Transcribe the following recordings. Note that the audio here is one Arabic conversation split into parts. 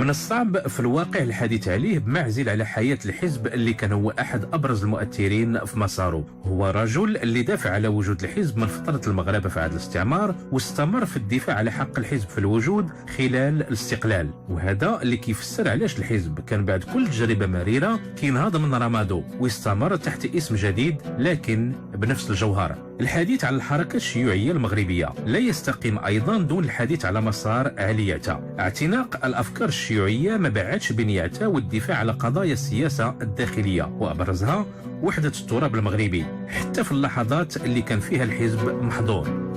من الصعب في الواقع الحديث عليه بمعزل على حياة الحزب اللي كان هو أحد أبرز المؤثرين في مساره. هو رجل اللي دافع على وجود الحزب من فترة المغاربة في عهد الاستعمار، واستمر في الدفاع على حق الحزب في الوجود خلال الاستقلال، وهذا اللي كيفسر علاش الحزب كان بعد كل تجربة مريرة كينهض من رمادو ويستمر تحت اسم جديد لكن بنفس الجوهر. الحديث عن الحركة الشيوعية المغربية لا يستقيم أيضا دون الحديث على مسار علياتا. اعتناق الأفكار الشيوعية ما بعدش بين يعتا والدفاع على قضايا السياسة الداخلية، وأبرزها وحدة التراب المغربي حتى في اللحظات اللي كان فيها الحزب محظور.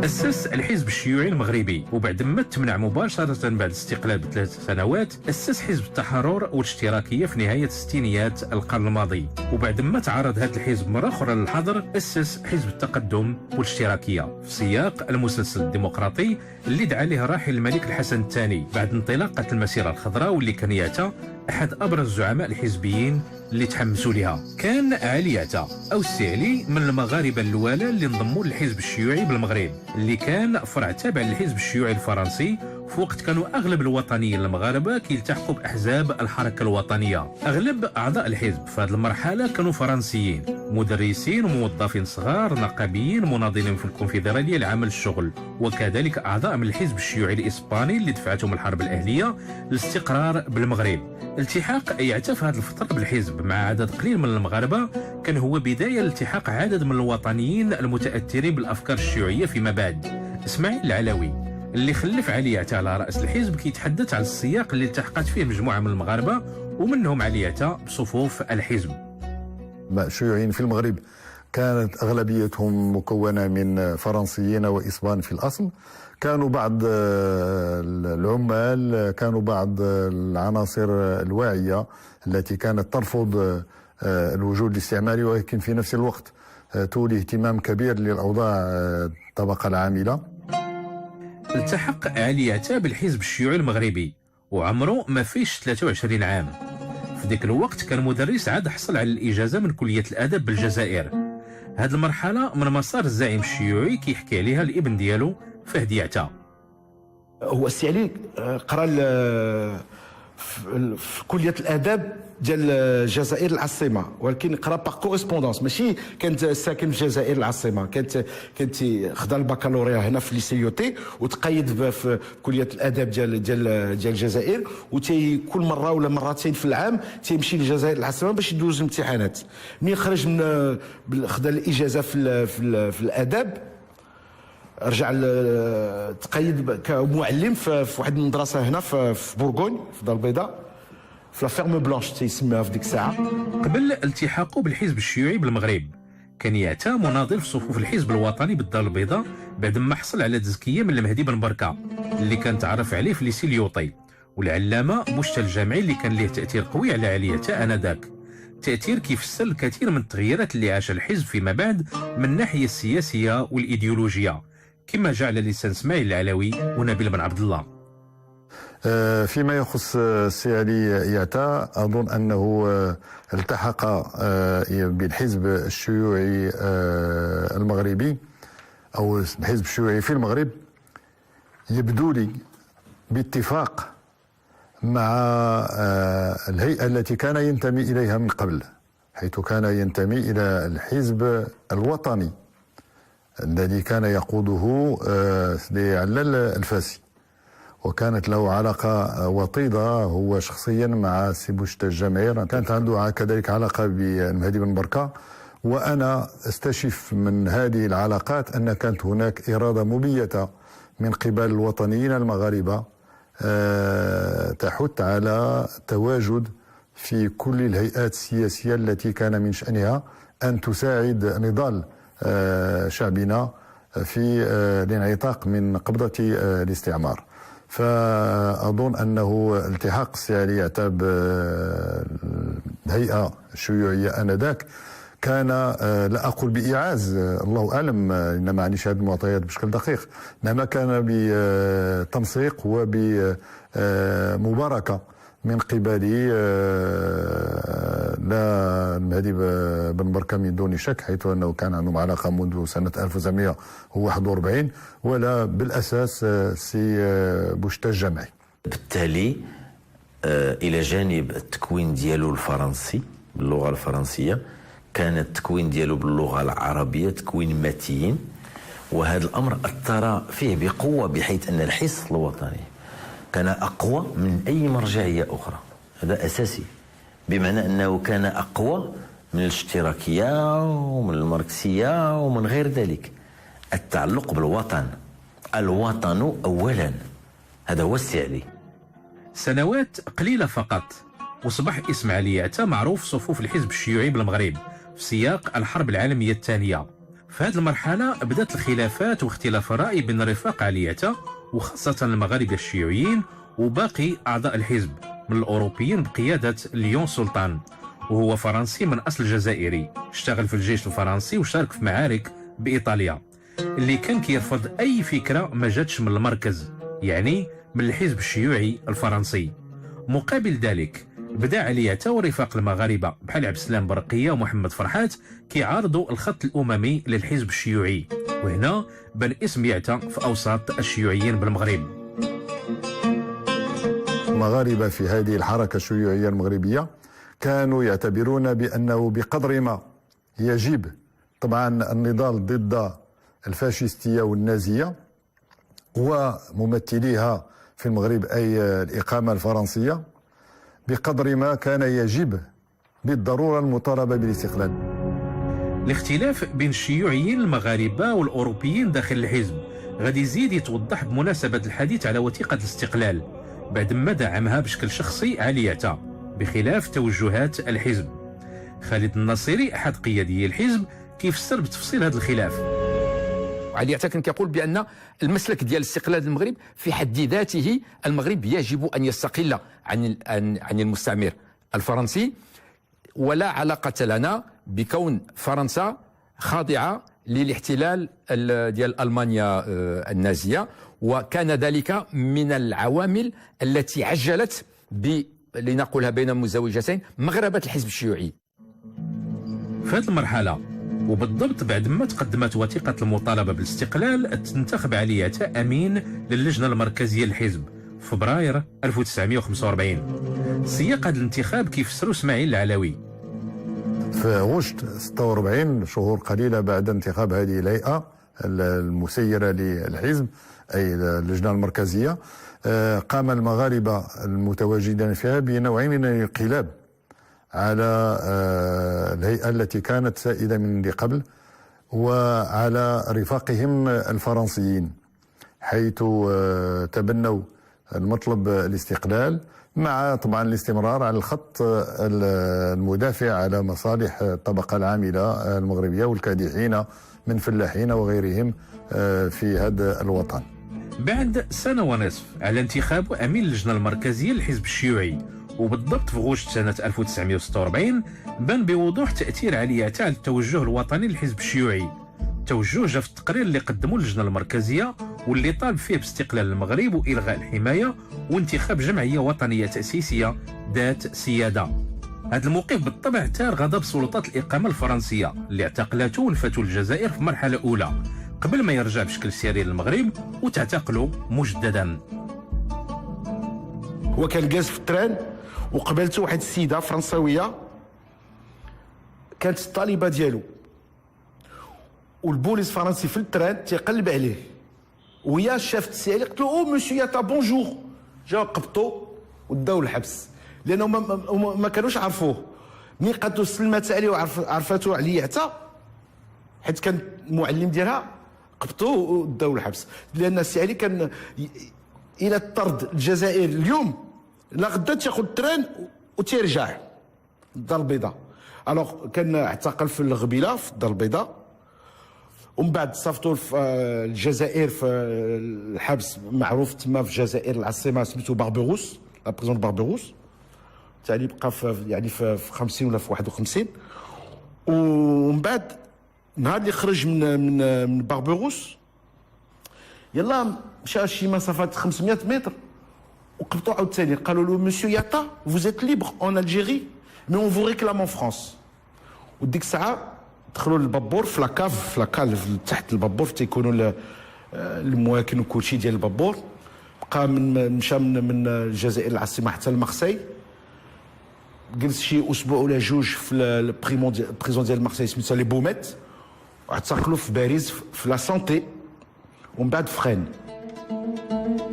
أسس الحزب الشيوعي المغربي، وبعد ما تمنع مباشرة بعد الاستقلال بثلاث سنوات أسس حزب التحرر والاشتراكية في نهاية الستينيات القرن الماضي، وبعد ما تعرض هذا الحزب مرة أخرى للحظر أسس حزب التقدم والاشتراكية في سياق المسلسل الديمقراطي اللي دعا له الراحل الملك الحسن الثاني بعد انطلاقة المسيرة الخضراء، واللي كان يعتا أحد أبرز الزعماء الحزبيين اللي تحمسوا لها. كان علي يعتا أو السي علي من المغاربة الوالة اللي انضموا للحزب الشيوعي بالمغرب، اللي كان فرع تابع للحزب الشيوعي الفرنسي في وقت كانوا أغلب الوطنيين المغاربة كيلتحقوا بأحزاب الحركة الوطنية. أغلب أعضاء الحزب في هذه المرحلة كانوا فرنسيين، مدرسين وموظفين صغار، نقابيين، مناضلين في الكونفدرالية لعمل الشغل، وكذلك أعضاء من الحزب الشيوعي الإسباني اللي دفعتهم الحرب الأهلية للاستقرار بالمغرب. التحاق يعتا في هذه الفترة بالحزب مع عدد قليل من المغاربة كان هو بداية لالتحاق عدد من الوطنيين المتأثرين بالأفكار الشيوعية فيما بعد. إسماعيل العلوي اللي خلف علي يعتا على رأس الحزب كيتحدث عن السياق اللي التحقت فيه مجموعة من المغاربة ومنهم علي يعتا بصفوف الحزب. الشيوعيين في المغرب كانت أغلبيتهم مكونة من فرنسيين وإسبان في الأصل، كانوا بعض العمال، كانوا بعض العناصر الواعية التي كانت ترفض الوجود الاستعماري، ولكن في نفس الوقت تولي اهتمام كبير للأوضاع الطبقة العاملة. التحق علي يعتا بالحزب الشيوعي المغربي وعمره ما فيش 23 عام. في ذاك الوقت كان مدرس عاد حصل على الإجازة من كلية الأدب بالجزائر. هذه المرحلة من مسار الزعيم الشيوعي كيحكي عليها الابن ديالو فهد يعتا. هو السي علي قرا في كليه الاداب ديال الجزائر العاصمه، ولكن قرا باغ كوريسبوندونس، ماشي كانت ساكن في الجزائر العاصمه، كانت خدا البكالوريا هنا في ليسيوتي وتقيد في كليه الاداب ديال الجزائر، وتي كل مره ولا مرتين في العام تيمشي للجزائر العاصمه باش يدوز الامتحانات. ملي خرج من خدا الاجازه في الاداب رجع تقيد كمعلم في واحد المدرسه هنا في بورغوني في الدار البيضاء في لا فيرم بلانش تيسميها في ديك الساعه. قبل التحاقه بالحزب الشيوعي بالمغرب كان يعتا مناضل في صفوف الحزب الوطني بالدار البيضاء بعد ما حصل على تزكيه من المهدي بن بركه اللي كان تعرف عليه في ليسي ليوطي، والعلامه مشتى الجامعي اللي كان له تاثير قوي على علي يعتا انذاك. تأثير كيفسر الكثير من التغييرات اللي عاشها الحزب فيما بعد من الناحيه السياسيه والايديولوجيه، كما جعل لسان اسماعيل العلوي ونبيل بن عبد الله. فيما يخص السي علي يعتا أظن أنه التحق بالحزب الشيوعي المغربي أو الحزب الشيوعي في المغرب يبدو لي باتفاق مع الهيئة التي كان ينتمي إليها من قبل، حيث كان ينتمي إلى الحزب الوطني الذي كان يقوده سيدي علال الفاسي، وكانت له علاقة وطيدة هو شخصيا مع سي بوشتا الجمعير، كانت عنده كذلك علاقة بالمهدي بن بركة. وأنا استشف من هذه العلاقات أن كانت هناك إرادة مبيتة من قبل الوطنيين المغاربة تحث على التواجد في كل الهيئات السياسية التي كان من شأنها أن تساعد نضال شعبنا في الانعتاق من قبضة الاستعمار. فأظن أنه التحاق السي علي يعتا بالهيئة الشيوعية آنذاك كان لا أقول بإيعاز، الله أعلم، إنما عنيش هذه المعطيات بشكل دقيق، إنما كان بتنسيق وبمباركة من قبل لا المهدي بن بركة من دون شك، حيث أنه كان عندهم علاقة منذ سنة 1941، ولا بالأساس سي بوشتا الجمعي. بالتالي إلى جانب التكوين ديالو الفرنسي باللغة الفرنسية، كان التكوين ديالو باللغة العربية تكوين متين، وهذا الأمر أثر فيه بقوة، بحيث أن الحس الوطني كان أقوى من أي مرجعية أخرى. هذا أساسي، بمعنى أنه كان أقوى من الاشتراكية ومن الماركسية ومن غير ذلك. التعلق بالوطن، الوطن أولا، هذا هو السعلي. سنوات قليلة فقط وصبح اسم علي يعتا معروف في صفوف الحزب الشيوعي بالمغرب في سياق الحرب العالمية الثانية. في هذه المرحلة بدأت الخلافات واختلاف الرأي بين رفاق علي يعتا وخاصة المغاربة الشيوعيين وباقي أعضاء الحزب من الأوروبيين بقيادة ليون سلطان، وهو فرنسي من أصل جزائري، اشتغل في الجيش الفرنسي وشارك في معارك بإيطاليا، اللي كان كيرفض أي فكرة ما جاتش من المركز، يعني من الحزب الشيوعي الفرنسي. مقابل ذلك بدا علي يعتا ورفاق المغاربه بحال عبد السلام برقيه ومحمد فرحات كيعارضوا الخط الاممي للحزب الشيوعي، وهنا بان اسم يعتا في اوساط الشيوعيين بالمغرب. المغاربه في هذه الحركه الشيوعيه المغربيه كانوا يعتبرون بانه بقدر ما يجب طبعا النضال ضد الفاشيستيه والنازيه وممثليها في المغرب أي الإقامة الفرنسية، بقدر ما كان يجب بالضرورة المطالبة بالاستقلال. الاختلاف بين الشيوعيين المغاربة والأوروبيين داخل الحزب غادي يزيد يتوضح بمناسبة الحديث على وثيقة الاستقلال بعد ما دعمها بشكل شخصي علي يعتا بخلاف توجهات الحزب. خالد الناصري أحد قيادي الحزب كيفسر بتفصيل هذا الخلاف. علي يعتا كان كيقول بان المسلك ديال استقلال المغرب في حد ذاته، المغرب يجب ان يستقل عن المستعمر الفرنسي، ولا علاقه لنا بكون فرنسا خاضعه للاحتلال ديال المانيا النازيه. وكان ذلك من العوامل التي عجلت لنقولها بين مزدوجتين مغربه الحزب الشيوعي. في هذه المرحله وبالضبط بعد ما تقدمت وثيقة المطالبة بالاستقلال، تنتخب علي يعتا أمين للجنة المركزية للحزب في فبراير 1945. سياق هذا الانتخاب كيفسروا اسماعيل العلوي. في أغسطس 46 شهور قليلة بعد انتخاب هذه الهيئة المسيرة للحزب أي اللجنة المركزية، قام المغاربة المتواجدين فيها بنوع من الانقلاب على الهيئة التي كانت سائدة من قبل وعلى رفاقهم الفرنسيين، حيث تبنوا المطلب الاستقلال مع طبعا الاستمرار على الخط المدافع على مصالح الطبقة العاملة المغربية والكادحين من فلاحين وغيرهم في هذا الوطن. بعد سنة ونصف على انتخاب أمين اللجنة المركزية للحزب الشيوعي، وبالضبط في غشت سنة 1946 بان بوضوح تأثير علي يعتا على التوجه الوطني للحزب الشيوعي. توجه جا في التقرير اللي قدموه اللجنة المركزية واللي طالب فيه باستقلال المغرب وإلغاء الحماية وانتخاب جمعية وطنية تأسيسية ذات سيادة. هذا الموقف بالطبع ثار غضب سلطات الإقامة الفرنسية اللي اعتقلته ولفتوا الجزائر في مرحلة أولى قبل ما يرجع بشكل سري للمغرب وتعتقله مجددا. هو كان جالس في التران وقبلته واحد السيده فرنساويه كانت الطالبه ديالو، والبوليس الفرنسي في التران تيقلب عليه، وهي شافت السي علي قالت له او مسيو ياتا بونجور، جاو قبطو وداو الحبس لانه ما كانوش عرفوه. ملي قالت له سلمات عليه وعرفته علي يعتا حيت كان المعلم ديالها، قبطو وداو الحبس لان السي علي كان الى طرد الجزائر اليوم لا غدا تاخذ التران وترجع الدار البيضاء. الوغ كان اعتقل في الغبيله في الدار البيضاء، ومن بعد صيفطوا في الجزائر في الحبس معروف تما في الجزائر العاصمه سميتو باربيروس، لا بريزون باربيروس، تالي بقى في يعني في 50 ولا في 51. ومن بعد نهار اللي خرج من باربيروس يلا مشى شي مسافات 500 متر وقبطوا عاوتاني قالوا له مسيو ياتا vous êtes libre en Algérie mais on vous réclame en France. وديك الساعه دخلوا للبابور في لاكاف، في لاكاف تحت البابور تيكونوا المواكن وكلشي ديال البابور. بقى مشى من الجزائر العاصمه حتى لمارسي، جلس شي اسبوع ولا جوج في البريزون ديال مارسي سميتها لي بوميت، واعتقلوا في باريس في لا سونتي ومن بعد في خان.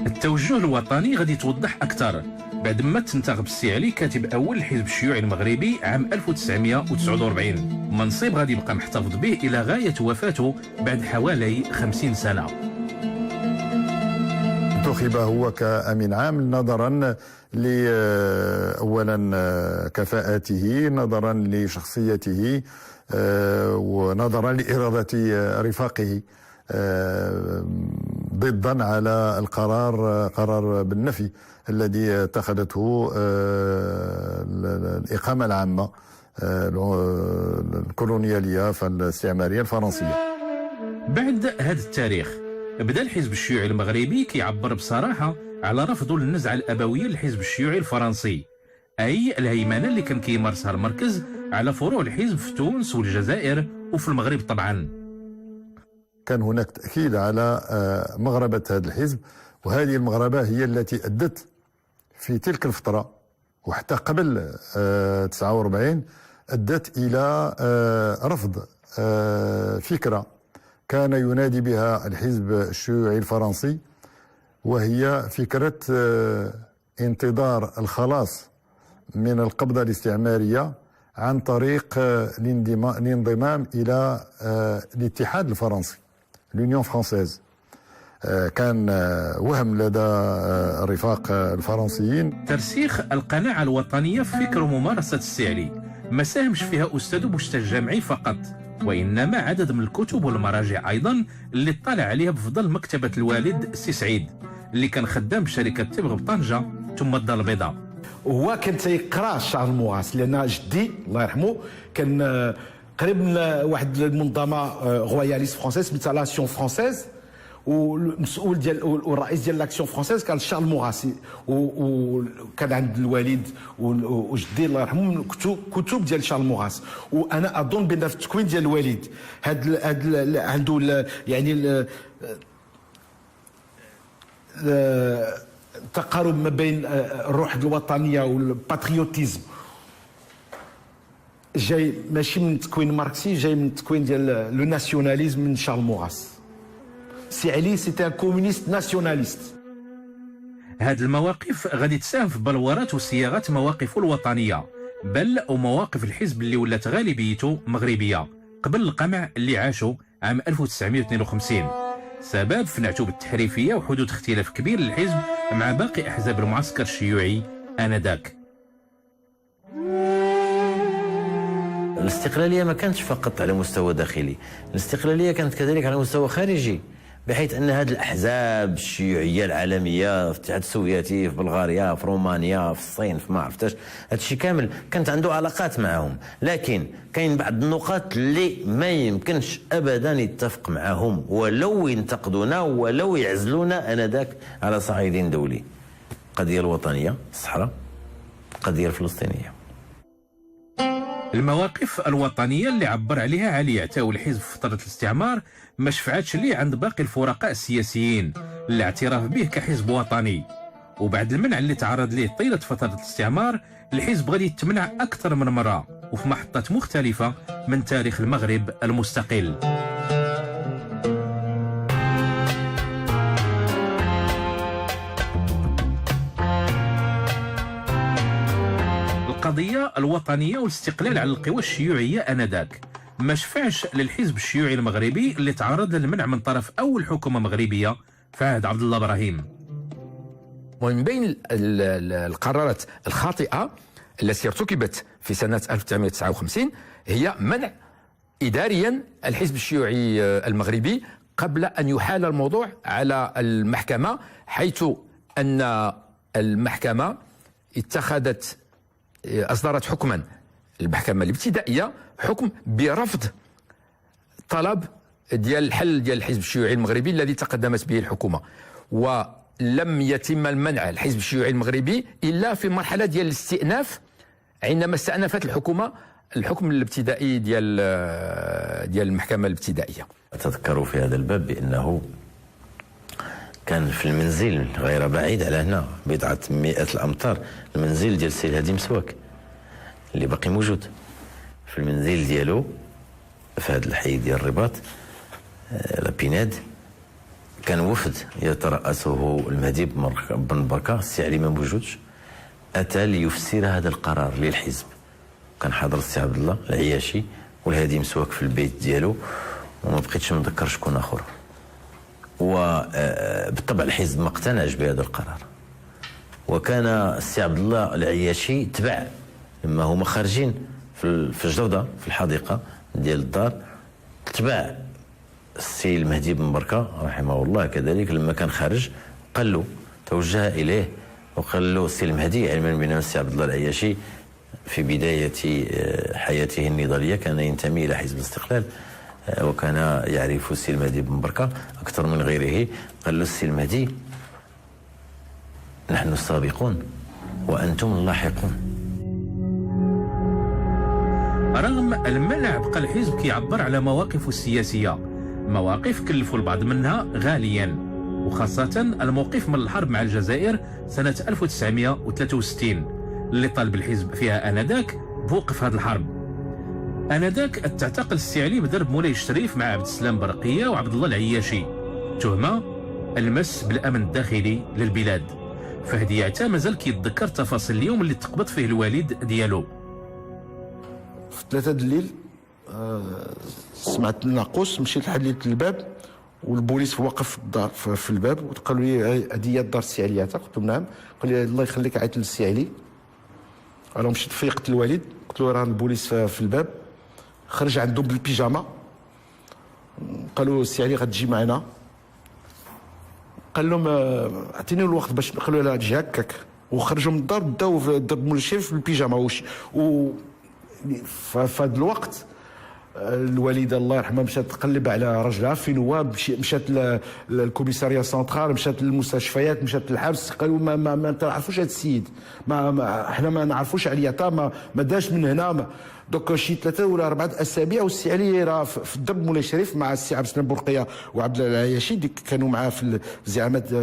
التوجه الوطني غادي يتوضح اكثر بعد ما تنتخب السي علي كاتب اول الحزب الشيوعي المغربي عام 1949، منصب غادي يبقى محتفظ به الى غايه وفاته بعد حوالي 50 سنه. انتخب هو كأمين عام نظرا أولا كفاءاته، نظرا لشخصيته، ونظرا لإرادة رفاقه ضدا على قرار بالنفي الذي اتخذته الإقامة العامة الكولونيالية فالاستعمارية الفرنسية. بعد هذا التاريخ بدا الحزب الشيوعي المغربي كيعبر بصراحه على رفضه للنزعه الابويه للحزب الشيوعي الفرنسي، اي الهيمنه اللي كان كيمارسها المركز على فروع الحزب في تونس والجزائر وفي المغرب طبعا. كان هناك تاكيد على مغربه هذا الحزب، وهذه المغربه هي التي ادت في تلك الفتره وحتى قبل 49 ادت الى رفض فكره كان ينادي بها الحزب الشيوعي الفرنسي، وهي فكرة انتظار الخلاص من القبضة الاستعمارية عن طريق الانضمام إلى الاتحاد الفرنسي، l'Union فرانسيز. كان وهم لدى الرفاق الفرنسيين. ترسيخ القناعة الوطنية في فكر وممارسة السي علي ما ساهمش فيها أستاذ بوشتا الجامعي فقط، وإنما عدد من الكتب والمراجع أيضا اللي اطلع عليها بفضل مكتبة الوالد السي سعيد اللي كان خدام بشركة تبغ بطنجة ثم الدار البيضاء. وهو كان تيقرا شارل موراس، لأن جدي الله يرحمه كان قريب من واحد المنظمة روياليست فرونسيز سميتها لاسيون فرونسيز، والمسؤول ديال والرئيس ديال لاكسيون فرونسيز كان شارل موراسي، وكان عند الوالد وجدي الله يرحمه كتب ديال شارل موراس. وانا اظن بان في التكوين ديال الوالد هاد عنده يعني التقارب ما بين الروح الوطنيه والباتريوتيزم، جاي ماشي من تكوين ماركسي، جاي من التكوين ديال لو ناسيوناليزم من شارل موراس. سي علي سيتي ان كومونيست ناسيوناليست. هاد المواقف غادي تساهم في بلورات وصياغه مواقفه الوطنيه، بل ومواقف الحزب اللي ولات غالبيته مغربيه قبل القمع اللي عاشوا عام 1952، سبب في نعتو بالتحريفيه وحدوث اختلاف كبير للحزب مع باقي احزاب المعسكر الشيوعي انذاك. الاستقلاليه ما كانتش فقط على مستوى داخلي، الاستقلاليه كانت كذلك على مستوى خارجي، بحيث ان هذه الاحزاب الشيوعيه العالميه في الاتحاد السوفيتي، في بلغاريا، في رومانيا، في الصين، في ما عرفتاش، هذا الشيء كامل كانت عنده علاقات معهم، لكن كاين بعض النقاط اللي ما يمكنش ابدا يتفق معهم ولو ينتقدونا ولو يعزلونا انذاك على صعيد دولي. القضيه الوطنيه، الصحراء، القضيه الفلسطينيه. المواقف الوطنية اللي عبر عليها علي عتاو الحزب في فترة الاستعمار ما شفعتش ليه عند باقي الفرقاء السياسيين الاعتراف به كحزب وطني، وبعد المنع اللي تعرض ليه طيلة فترة الاستعمار الحزب غادي يتمنع أكثر من مرة وفي محطات مختلفة من تاريخ المغرب المستقل. القضية الوطنية والاستقلال على القوى الشيوعية آنذاك ما شفعش للحزب الشيوعي المغربي اللي تعرض للمنع من طرف أول حكومة مغربية في عهد عبد الله إبراهيم. ومن بين القرارات الخاطئة التي ارتكبت في سنة 1959 هي منع إداريا الحزب الشيوعي المغربي قبل أن يحال الموضوع على المحكمة، حيث أن المحكمة أصدرت حكما، المحكمة الابتدائية، حكم برفض طلب ديال الحل ديال الحزب الشيوعي المغربي الذي تقدمت به الحكومة، لم يتم المنع الحزب الشيوعي المغربي إلا في المرحلة ديال الاستئناف، عندما استأنفت الحكومة الحكم الابتدائي ديال المحكمة الابتدائية. أتذكر في هذا الباب بأنه كان في المنزل غير بعيد على هنا بضعة مئات الأمتار، المنزل ديال السي الهادي مسواك اللي باقي موجود في المنزل ديالو في هذا الحي ديال الرباط لابيناد. كان وفد يترأسه المهدي بن بركة، السي علي ما موجودش، أتى ليفسر هذا القرار للحزب. كان حاضر السي عبد الله العياشي والهادي مسواك في البيت ديالو، وما بقيتش نذكر شكون آخر. وبالطبع الحزب ما اقتنعش بهذا القرار، وكان السي عبد الله العياشي تبع لما هما خارجين في الجودة في الحديقة ديال الدار، تبع السي المهدي بن بركة رحمه الله كذلك. لما كان خارج قال له، توجه إليه وقال له السي المهدي، علما بأن السي عبد الله العياشي في بداية حياته النضالية كان ينتمي إلى حزب الاستقلال، وكان يعرف السي المهدي بن بركة أكثر من غيره. قال له السي المهدي، نحن السابقون وأنتم اللاحقون. رغم المنع بقى الحزب كيعبر على مواقفه السياسية، مواقف كلفوا البعض منها غاليا، وخاصة الموقف من الحرب مع الجزائر سنة 1963 اللي طالب الحزب فيها آنذاك بوقف هذه الحرب. آنذاك تعتقل السي علي بدرب مولاي الشريف مع عبد السلام برقية وعبد الله العياشي، تهمة المس بالأمن الداخلي للبلاد. فهدي يعتا مازال كيتذكر تفاصيل اليوم اللي تقبض فيه الوالد ديالو. في 3 الليل سمعت الناقوس، مشيت حليت الباب والبوليس واقف في الدار في الباب، وقالوا لي هذه هي دار السي علي. قلت لهم نعم. قال لي الله يخليك عيط للسي علي. انا مشيت فيقت الوالد، قلت له راه البوليس في الباب. خرج عندهم بالبيجامه، قالوا السي علي غتجي معنا. قال لهم اعطيني الوقت باش، قالوا لا تجي هكاك، وخرجوا من الدار بداو ضربوا الشيف بالبيجامه. فهذا الوقت الوالده الله يرحمها مشات تقلب على رجلها في نواب، مشات للكوميساريه سنترال، مشات للمستشفيات، مشات للحبس. قالوا ما تعرفوش هذا السيد، احنا ما نعرفوش علياتا، ما داش من هنا. دوك شي 3 ولا 4 اسابيع والسي علي راه في الدرب مولاي شريف مع السي عبد السلام برقيه وعبد الله العياشي، كانوا معاه في الزعامات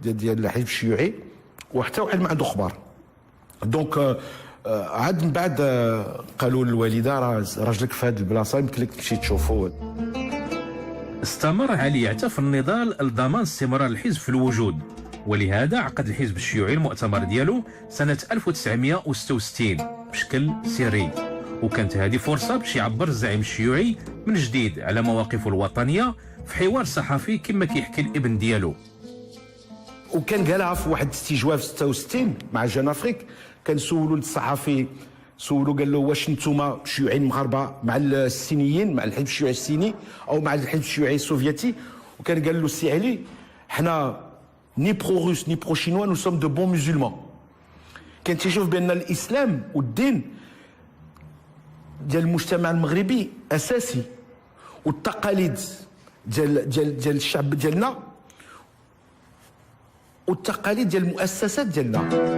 ديال الحزب الشيوعي، وحتى واحد ما عنده اخبار. دونك عاد من بعد قالوا للوالده راه راجلك في هذه البلاصه، يمكن لك تمشي تشوفوه. استمر علي يعتا في النضال لضمان استمرار الحزب في الوجود، ولهذا عقد الحزب الشيوعي المؤتمر ديالو سنة 1966 بشكل سري، وكانت هذه فرصة باش يعبر الزعيم الشيوعي من جديد على مواقفه الوطنية في حوار صحفي كما كيحكي الابن ديالو. وكان قالها في واحد الاستجواب في 66 مع جان افريك. كان سولوا الصحفي، سولوا قال له واش نتوما شيوعيين مغاربه مع الصينيين، مع الحزب الشيوعي الصيني او مع الحزب الشيوعي السوفيتي؟ وكان قال له السي علي حنا ني برو روس ني برو شينوا، نو سوم دو بون مسلمان. كان تيشوف بان الاسلام والدين ديال المجتمع المغربي اساسي، والتقاليد ديال الشعب ديالنا والتقاليد ديال المؤسسات ديالنا.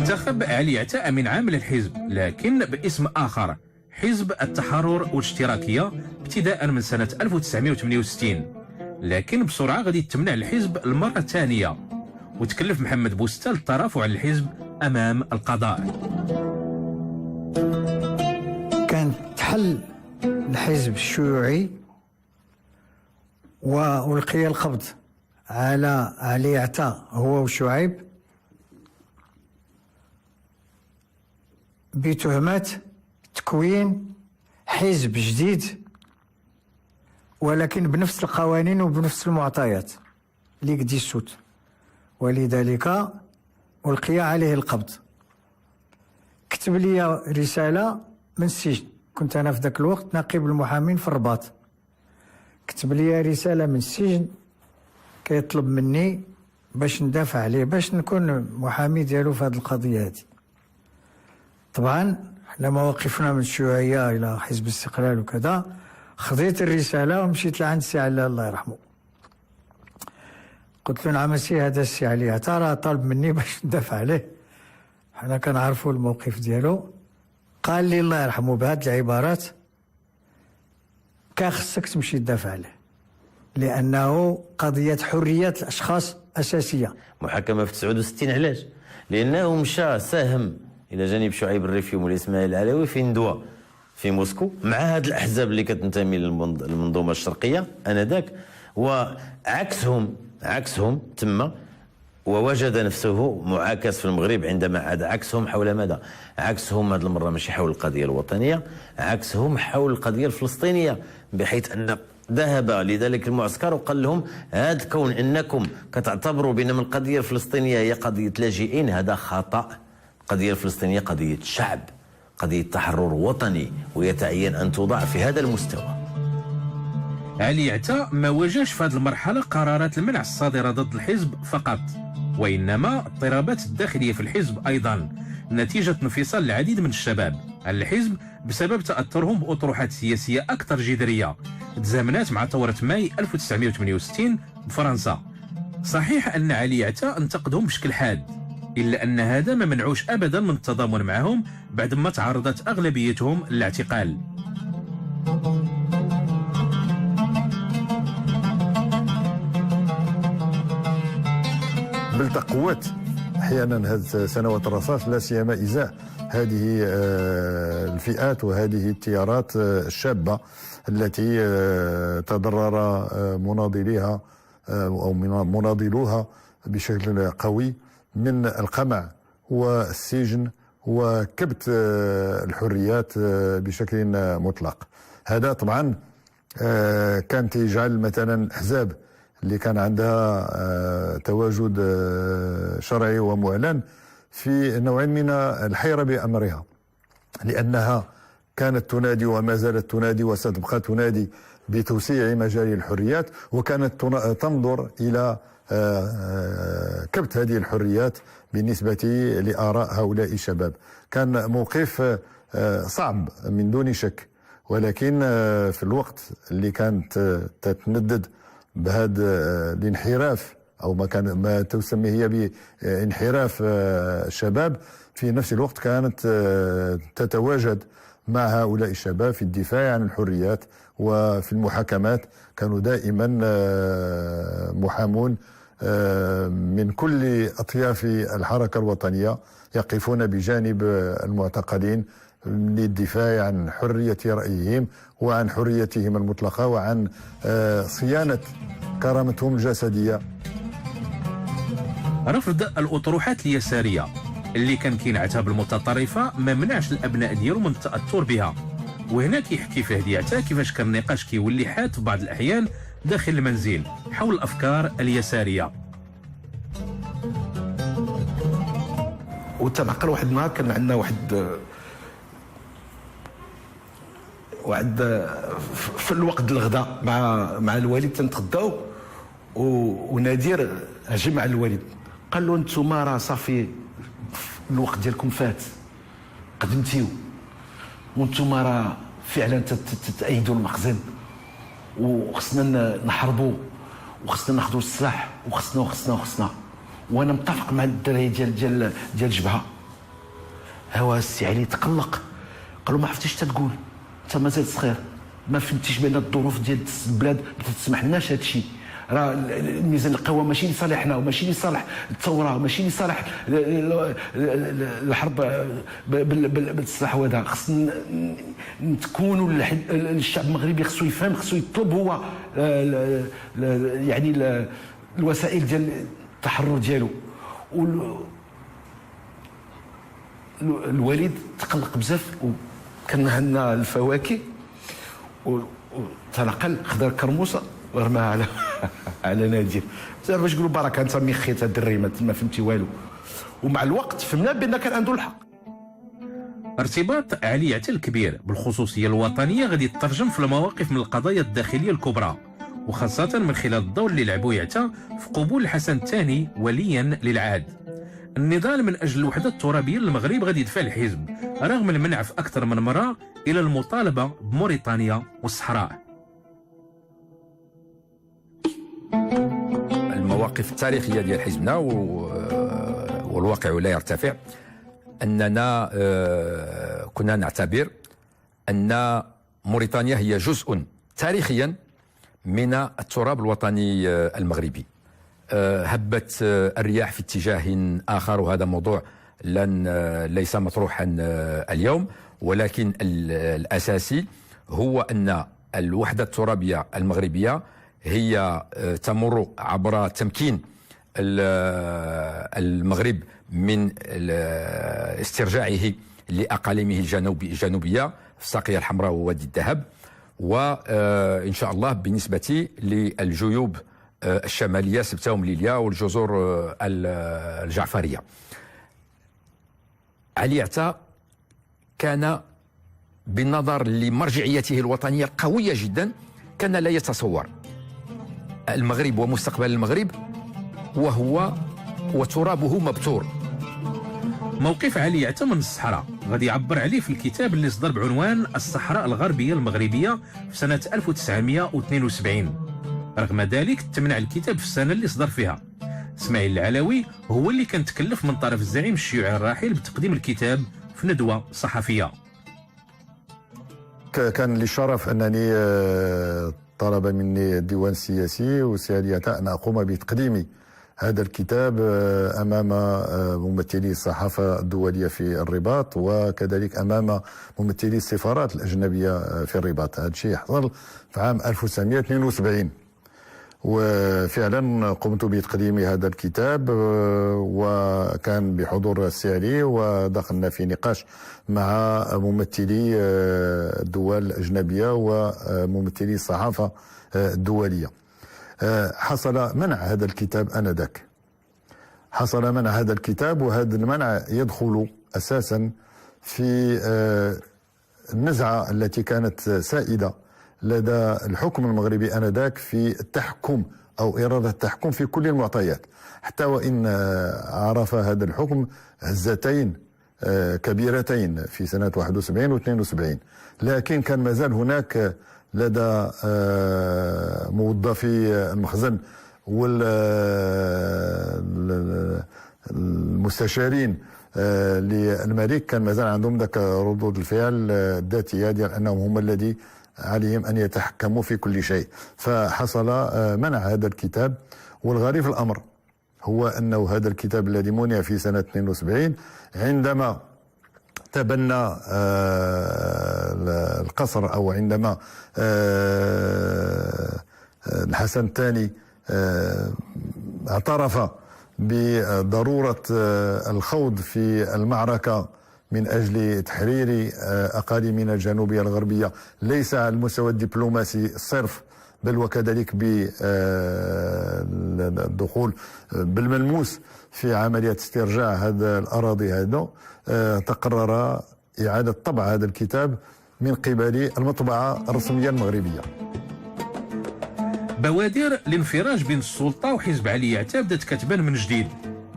انتخب علي يعتا امين عام للحزب، لكن باسم اخر، حزب التحرر والاشتراكيه، ابتداء من سنه 1968. لكن بسرعه غادي تمنع الحزب المره الثانيه، وتكلف محمد بوستال الترافع عن الحزب امام القضاء. كان تحل الحزب الشيوعي والقي القبض على علي يعتا هو وشعيب بتهمات تكوين حزب جديد، ولكن بنفس القوانين وبنفس المعطيات اللي قد يسوت، ولذلك ألقي عليه القبض. كتب لي رسالة من السجن، كنت أنا في ذاك الوقت نقيب المحامين في الرباط. كتب لي رسالة من السجن كيطلب مني باش ندافع عليه، باش نكون محامي ديالو في هذه القضية هذه. طبعا حنا مواقفنا من الشيوعية إلى حزب الاستقلال وكذا. خذيت الرسالة ومشيت لعند السي علا الله يرحمه، قلت له نعم سي هذا السي علي عطا راه طالب مني باش ندافع عليه، حنا كنعرفوا الموقف ديالو. قال لي الله يرحمه بهاد العبارات: كان خصك تمشي تدافع عليه لأنه قضية حريات الأشخاص أساسية. محاكمه في 69 علاش؟ لانه مشى ساهم الى جانب شعيب الريفيوم والاسماعيل العلوي في ندوه في موسكو مع هاد الاحزاب اللي كتنتمي للمنظومه الشرقيه انذاك، وعكسهم تما، ووجد نفسه معاكس في المغرب عندما عاد عكسهم حول ماذا؟ عكسهم هذه المره ماشي حول القضيه الوطنيه، عكسهم حول القضيه الفلسطينيه، بحيث ان ذهب لذلك المعسكر وقال لهم هذا كون انكم كتعتبروا بان القضيه الفلسطينيه هي قضيه لاجئين، هذا خطا. القضيه الفلسطينيه قضيه شعب، قضيه تحرر وطني، ويتعين ان توضع في هذا المستوى. علي عتا ما واجهش في هذه المرحلة قرارات المنع الصادرة ضد الحزب فقط، وإنما اضطرابات الداخلية في الحزب أيضا، نتيجة انفصال العديد من الشباب عن الحزب بسبب تأثرهم بأطروحات سياسية أكثر جذرية تزامنات مع ثورة ماي 1968 بفرنسا. صحيح أن علي عتا انتقدهم بشكل حاد، إلا أن هذا ما منعوش أبدا من التضامن معهم بعدما تعرضت أغلبيتهم للاعتقال. بل تقوت احيانا هذه سنوات الرصاص، لا سيما ازاء هذه الفئات وهذه التيارات الشابه التي تضرر مناضليها او مناضلوها بشكل قوي من القمع والسجن وكبت الحريات بشكل مطلق. هذا طبعا كان تيجعل مثلا الاحزاب اللي كان عندها تواجد شرعي ومعلن في نوع من الحيرة بأمرها، لأنها كانت تنادي وما زالت تنادي وستبقى تنادي بتوسيع مجال الحريات، وكانت تنظر إلى كبت هذه الحريات بالنسبة لآراء هؤلاء الشباب. كان موقف صعب من دون شك، ولكن في الوقت اللي كانت تتندد بهذا الانحراف او ما تسميه هي بانحراف الشباب، في نفس الوقت كانت تتواجد مع هؤلاء الشباب في الدفاع عن الحريات، وفي المحاكمات كانوا دائما محامون من كل اطياف الحركه الوطنيه يقفون بجانب المعتقلين للدفاع عن حرية رأيهم وعن حريتهم المطلقة وعن صيانة كرامتهم الجسدية. رفض الأطروحات اليسارية اللي كان كينعتها بالمتطرفة ما منعش الأبناء ديالو من التأثر بها، وهنا كيحكي فيه ديعتا كيفاش كان النقاش كيولي حاد في بعض الأحيان داخل المنزل حول الأفكار اليسارية. وتنعقل واحد النهار كان عندنا واحد في الوقت الغداء مع الوالد تنتغداو، ونادر هجم على الوالد قال له انتوما راه صافي الوقت ديالكم فات، قدمتيو، وانتوما راه فعلا تأيدوا المخزن، وخصنا نحاربوا، وخصنا ناخذوا السلاح، وخصنا وانا متفق مع الدراري ديال الجبهه. هو السي علي تقلق، قال له ما عرفتيش تقول، انت مازال صغير، ما فهمتيش بان الظروف ديال البلاد ما تسمح لناش هذا الشيء. راه الميزان القوى ماشي لصالحنا وماشي لصالح الثوره، ماشي لصالح الحرب بالسلاح. وهذا خصنا نكونوا الشعب المغربي خصو يفهم، خصو يطلب هو يعني الوسائل ديال التحرر ديالو. الوالد تقلق بزاف، وكان عندنا الفواكه وتنقل خدا الكرموسه ورماها على نادر باش يقولوا بركه انت مخيت الدري ما فهمتي والو. ومع الوقت فهمنا بان كان عنده الحق. ارتباط علي عتا الكبير بالخصوصيه الوطنيه غادي يترجم في المواقف من القضايا الداخليه الكبرى، وخاصه من خلال الدور اللي لعبوا يعتا في قبول الحسن الثاني وليا للعهد. النضال من اجل الوحده الترابيه للمغرب غادي يدفع الحزب رغم المنع في اكثر من مره الى المطالبه بموريتانيا والصحراء. المواقف التاريخية ديال حزبنا والواقع لا يرتفع، أننا كنا نعتبر أن موريتانيا هي جزء تاريخيا من التراب الوطني المغربي. هبت الرياح في اتجاه آخر، وهذا موضوع ليس مطروحا اليوم، ولكن الأساسي هو أن الوحدة الترابية المغربية هي تمر عبر تمكين المغرب من استرجاعه لأقاليمه الجنوبية في الساقية الحمراء ووادي الذهب، وإن شاء الله بالنسبة للجيوب الشمالية سبتة ومليلية والجزر الجعفرية. علي عتا كان بالنظر لمرجعيته الوطنية القوية جدا كان لا يتصور المغرب ومستقبل المغرب وترابه مبتور. موقف علي عتا من الصحراء غادي يعبر عليه في الكتاب اللي صدر بعنوان الصحراء الغربية المغربية في سنة 1972. رغم ذلك تمنع الكتاب في السنة اللي صدر فيها. اسماعيل العلوي هو اللي كان تكلف من طرف الزعيم الشيوعي الراحل بتقديم الكتاب في ندوة صحفية. كان لي الشرف أنني طلب مني الديوان السياسي وسي علي عتا أن أقوم بتقديم هذا الكتاب أمام ممثلي الصحافة الدولية في الرباط، وكذلك أمام ممثلي السفارات الأجنبية في الرباط. هذا الشيء حصل في عام 1972، وفعلا قمت بتقديم هذا الكتاب، وكان بحضور السي علي، ودخلنا في نقاش مع ممثلي الدول الأجنبية وممثلي الصحافة الدولية. حصل منع هذا الكتاب آنذاك، حصل منع هذا الكتاب، وهذا المنع يدخل أساسا في النزعة التي كانت سائدة لدى الحكم المغربي آنذاك في التحكم أو إرادة التحكم في كل المعطيات، حتى وإن عرف هذا الحكم هزتين كبيرتين في سنة 71 و 72، لكن كان مازال هناك لدى موظفي المخزن والمستشارين للملك كان مازال عندهم ذاك ردود الفعل الذاتية ديال أنهم هم الذي عليهم أن يتحكموا في كل شيء. فحصل منع هذا الكتاب، والغريب في الأمر هو أنه هذا الكتاب الذي منع في سنة 72 عندما تبنى القصر، أو عندما الحسن الثاني اعترف بضرورة الخوض في المعركة من أجل تحرير أقاليمنا الجنوبية الغربية، ليس على المستوى الدبلوماسي الصرف، بل وكذلك بالدخول بالملموس في عملية استرجاع هذا الأراضي. هذا تقرر إعادة طبع هذا الكتاب من قبل المطبعة الرسمية المغربية. بوادر الانفراج بين السلطة وحزب علي عتا بدات كتبان من جديد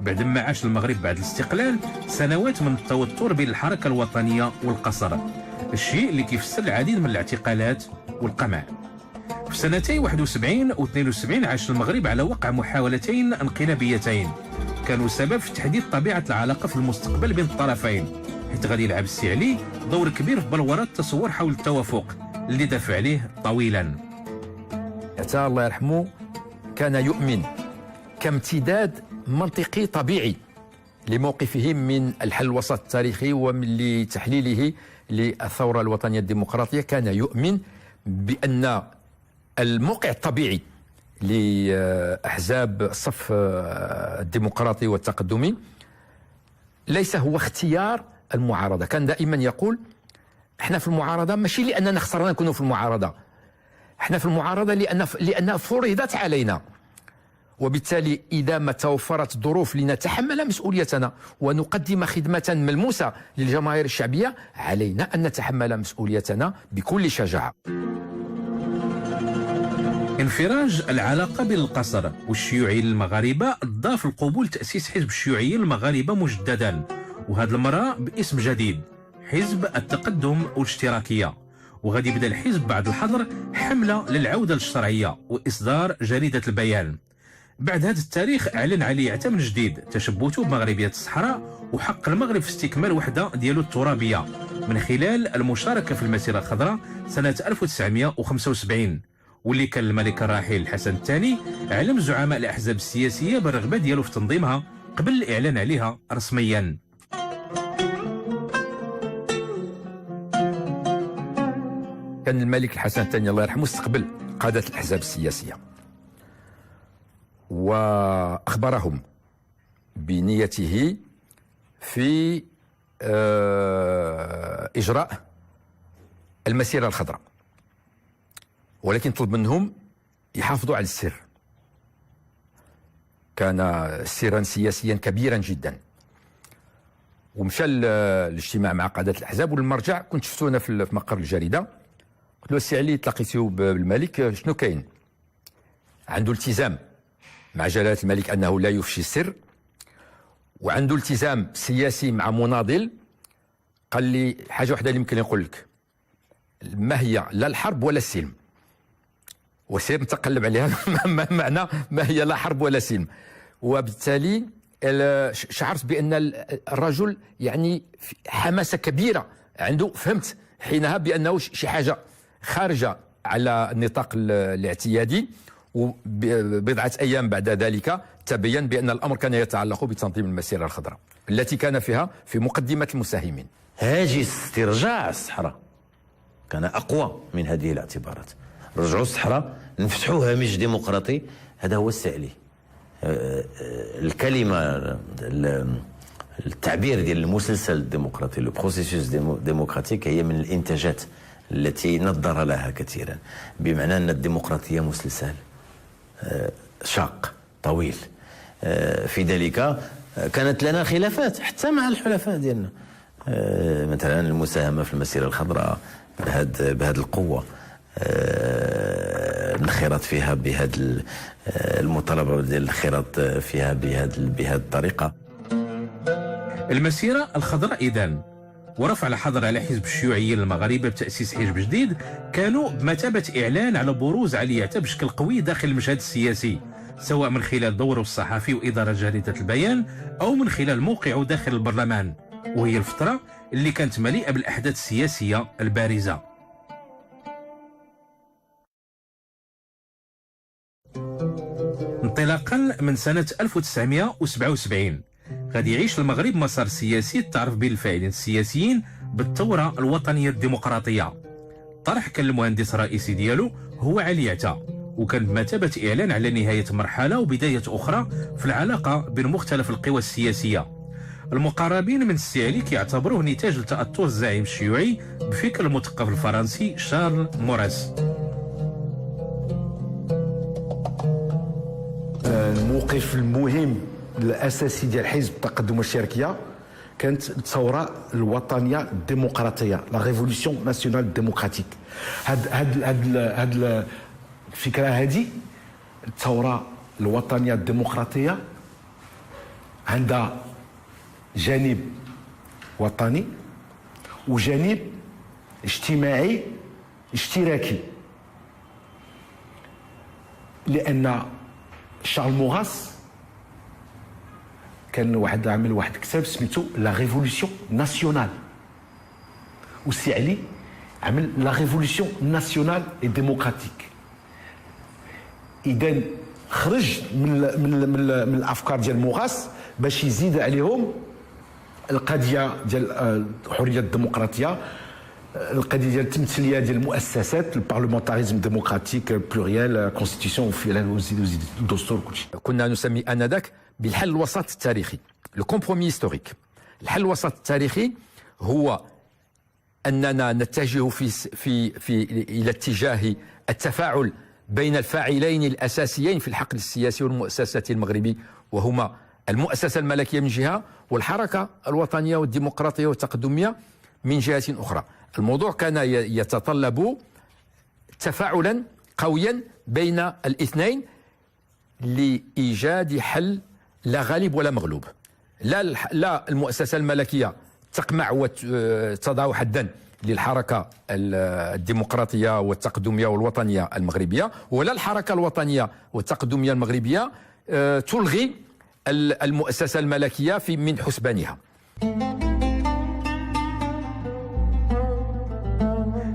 بعد ما عاش المغرب بعد الاستقلال سنوات من التوتر بين الحركة الوطنية والقصر، الشيء اللي كيفسر العديد من الاعتقالات والقمع. في سنتي 71 و 72 عاش المغرب على وقع محاولتين انقلابيتين كانوا سبب في تحديد طبيعة العلاقة في المستقبل بين الطرفين، حيث غادي يلعب السي علي دور كبير في بلورة التصور حول التوافق اللي دافع عليه طويلا. عتا الله يرحمه كان يؤمن كامتداد منطقي طبيعي لموقفه من الحل الوسط التاريخي ومن لتحليله للثورة الوطنية الديمقراطية. كان يؤمن بأن الموقع الطبيعي لأحزاب الصف الديمقراطي والتقدمي ليس هو اختيار المعارضة. كان دائما يقول احنا في المعارضة ماشي لأننا اخترنا نكون في المعارضة، احنا في المعارضة لأنها فرضت علينا، وبالتالي إذا ما توفرت ظروف لنتحمل مسؤوليتنا ونقدم خدمة ملموسة للجماهير الشعبية علينا أن نتحمل مسؤوليتنا بكل شجاعة. انفراج العلاقة بين القصر والشيوعيين المغاربة أضاف القبول تأسيس حزب الشيوعيين المغاربة مجددا، وهذه المرة باسم جديد، حزب التقدم والاشتراكية. وغادي يبدا الحزب بعد الحظر حملة للعودة للشرعية وإصدار جريدة البيان. بعد هذا التاريخ أعلن علي يعتا من جديد تشبثه بمغربية الصحراء، وحق المغرب في استكمال وحدة ديالو الترابية من خلال المشاركة في المسيرة الخضراء سنة 1975، واللي كان الملك الراحل الحسن الثاني علم زعماء الأحزاب السياسية بالرغبة ديالو في تنظيمها قبل الإعلان عليها رسميا. كان الملك الحسن الثاني الله يرحمه استقبل قادة الأحزاب السياسية وأخبرهم بنيته في إجراء المسيرة الخضراء، ولكن طلب منهم يحافظوا على السر. كان سرا سياسيا كبيرا جدا، ومشى الاجتماع مع قادة الأحزاب، ولما رجع كنت شفتو انا في مقر الجريدة، قلت له السي علي تلاقيتو بالملك شنو كاين؟ عنده التزام مع جلالة الملك أنه لا يفشي السر، وعنده التزام سياسي مع مناضل. قال لي حاجة واحدة اللي يمكن يقول لك، ما هي لا الحرب ولا السلم، وسير نتقلب عليها معنى ما هي لا حرب ولا سلم. وبالتالي شعرت بأن الرجل يعني حماسة كبيرة عنده، فهمت حينها بأنه شي حاجة خارجة على النطاق الاعتيادي. وبضعة أيام بعد ذلك تبين بأن الأمر كان يتعلق بتنظيم المسيرة الخضراء التي كان فيها في مقدمة المساهمين. هاجس استرجاع الصحراء كان أقوى من هذه الاعتبارات. رجعوا الصحراء، نفتحوا هامش ديمقراطي، هذا هو السعلي. الكلمة التعبير ديال المسلسل الديمقراطي، لو بروسيسوس ديمقراطيك، هي من الإنتاجات التي نظر لها كثيرا، بمعنى أن الديمقراطية مسلسل شاق طويل. في ذلك كانت لنا خلافات حتى مع الحلفاء ديالنا، مثلا المساهمة في المسيرة الخضراء بهذه القوة، الانخراط فيها بهذه المطالبة ديال الانخراط فيها بهذه الطريقة. المسيرة الخضراء إذن ورفع الحظر على حزب الشيوعيين المغاربة بتأسيس حزب جديد كانوا بمثابة إعلان على بروز علي يعتا بشكل قوي داخل المشهد السياسي، سواء من خلال دوره الصحفي وإدارة جريدة البيان أو من خلال موقعه داخل البرلمان، وهي الفترة اللي كانت مليئة بالأحداث السياسية البارزة. انطلاقا من سنة 1977 غادي يعيش المغرب مسار سياسي تعرف به الفاعلين السياسيين بالثورة الوطنية الديمقراطية. طرح كان المهندس الرئيسي ديالو هو علي يعتا، وكان بمثابة إعلان على نهاية مرحلة وبداية أخرى في العلاقة بين مختلف القوى السياسية. المقربين من السي علي كيعتبروه نتاج لتأثر الزعيم الشيوعي بفكر المثقف الفرنسي شارل موراس. الموقف المهم الاساسي ديال حزب التقدم والشركيه كانت الثوره الوطنيه الديمقراطيه، لا ريفولوسيون ناسيونال ديموكراتيك. هاد الفكره هذه، الثوره الوطنيه الديمقراطيه، عندها جانب وطني وجانب اجتماعي اشتراكي، لان شارل موراس كان عامل واحد كتاب سميتو لا ريفولوسيون ناسيونال، والسي علي عمل لا ريفولوسيون ناسيونال اي ديموكراتيك. اذا خرج من الافكار ديال موراس باش يزيد عليهم القضيه ديال الحريه الديمقراطيه، القضيه ديال التمثيليه ديال المؤسسات، البارلمنتاريزم ديمقراطيك بلوريال، كونستيتيسيون وزيد الدستور كلشي. كنا نسمي انذاك بالحل الوسط التاريخي، لو كومبرومي هيستوريك. الحل الوسط التاريخي هو اننا نتجه في الى اتجاه التفاعل بين الفاعلين الاساسيين في الحقل السياسي والمؤسسات المغربي، وهما المؤسسه الملكيه من جهه والحركه الوطنيه والديمقراطيه والتقدميه من جهه اخرى. الموضوع كان يتطلب تفاعلا قويا بين الاثنين لايجاد حل لا غالب ولا مغلوب. لا المؤسسه الملكيه تقمع وتضع حدا للحركه الديمقراطيه والتقدميه والوطنيه المغربيه، ولا الحركه الوطنيه والتقدميه المغربيه تلغي المؤسسة الملكية من حسبانها.